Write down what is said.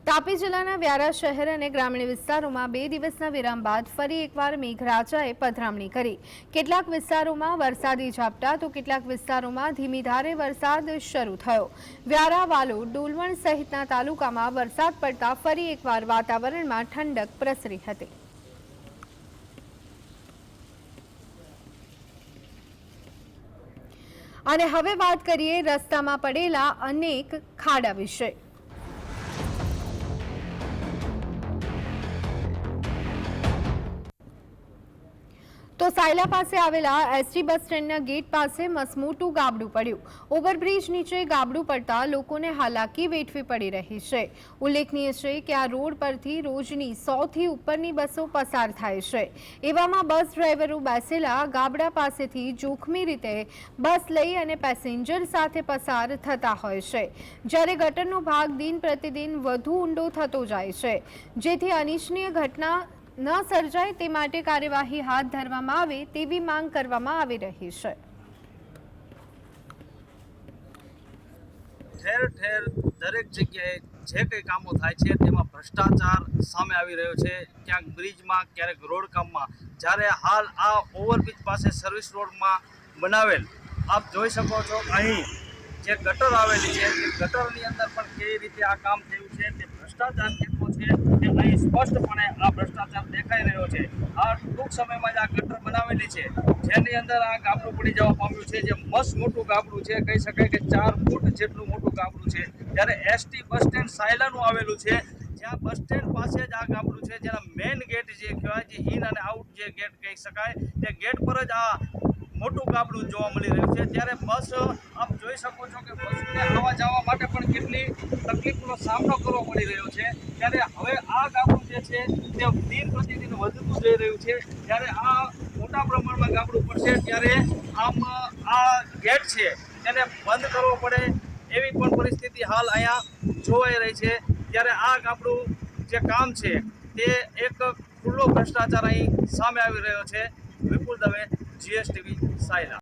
તાપી જિલ્લાના વ્યારા શહેર અને ગ્રામીણ વિસ્તારોમાં 2 દિવસના વિરામ બાદ ફરી એકવાર મેઘરાજાએ પધરામણી કરી। કેટલાક વિસ્તારોમાં વરસાદી ઝાપટા તો કેટલાક વિસ્તારોમાં ધીમી ધારે વરસાદ શરૂ થયો। વ્યારા, વાલોડ, ડોલવણ સહિતના તાલુકામાં વરસાદ પડતા ફરી એકવાર વાતાવરણમાં ઠંડક પ્રસરી હતી। અને હવે વાત કરીએ રસ્તામાં પડેલા અનેક ખાડા વિશે। તો સાયલા પાસે આવેલા એસટી બસ સ્ટેન્ડના ગેટ પાસે મસમોટું ગાબડું પડ્યું। ઓવરબ્રિજ નીચે ગાબડું પડતા લોકોને હાલાકી વેઠવી પડી રહી છે। ઉલ્લેખનીય છે કે આ રોડ પરથી રોજની 100થી ઉપરની બસો પસાર થાય છે। એવામાં બસ ડ્રાઈવરો બેસેલા ગાબડા પાસેથી જોખમી રીતે બસ લઈ અને પેસેન્જર સાથે પસાર થતા હોય છે, જ્યારે ગટરનો ભાગ દિન પ્રતિદિન વધુ ઊંડો થતો જાય છે, જેથી અનિચ્છનીય ઘટના ન સર્જાય તે માટે કાર્યવાહી હાથ ધરવામાં આવે તેવી માંગ કરવામાં આવી રહી છે। ઠેર ઠેર દરેક જગ્યાએ જે કંઈ કામો થાય છે તેમાં ભ્રષ્ટાચાર સામે આવી રહ્યો છે। ક્યાંક બ્રિજમાં, ક્યારેક રોડ કામમાં, જ્યારે હાલ આ ઓવરબ્રિજ પાસે સર્વિસ રોડમાં બનાવેલ આપ જોઈ શકો છો અહીં જે ગટર આવેલી છે તે ગટરની અંદર પણ કેવી રીતે આ કામ થયું છે તે ભ્રષ્ટાચાર કેટલો છે તે અહીં સ્પષ્ટપણે આ ભ્રષ્ટાચાર દેખાઈ રહ્યો છે। આ ટૂંક સમયમાં જ આ ગટર બનાવેલી છે જેની અંદર આ ગાબડું પડી જવા પામ્યું છે, જે મસ્ત મોટું ગાબડું છે, કહી શકાય કે 4 ફૂટ જેટલું મોટું ગાબડું છે। ત્યારે એસટી બસ સ્ટેન્ડ સાયલાનું આવેલું છે, જ્યાં બસ સ્ટેન્ડ પાસે જ આ ગાબડું છે, જેના મેઇન ગેટ જે કહેવાય છે ઇન અને આઉટ જે ગેટ કહી શકાય તે ગેટ પર જ આ મોટું ગાબડું જોવા મળી રહ્યું છે। ત્યારે બસ આપ જોઈ શકો છો કે બસને આવવા જવા માટે પણ કેટલી તકલીફનો સામનો કરવો પડી રહ્યો છે। ત્યારે હવે આ ગાબડું જે છે તે દિન પ્રતિદિન વધતું જઈ રહ્યું છે। ત્યારે આ મોટા પ્રમાણમાં ગાબડું પડશે ત્યારે આમ આ ગેટ છે તેને બંધ કરવો પડે એવી પણ પરિસ્થિતિ હાલ અહીંયા જોવાઈ રહી છે। ત્યારે આ ગાબડું જે કામ છે તે એક ખુલ્લો ભ્રષ્ટાચાર અહીં સામે આવી રહ્યો છે। વિપુલ દવે, GSTV, સાયલા।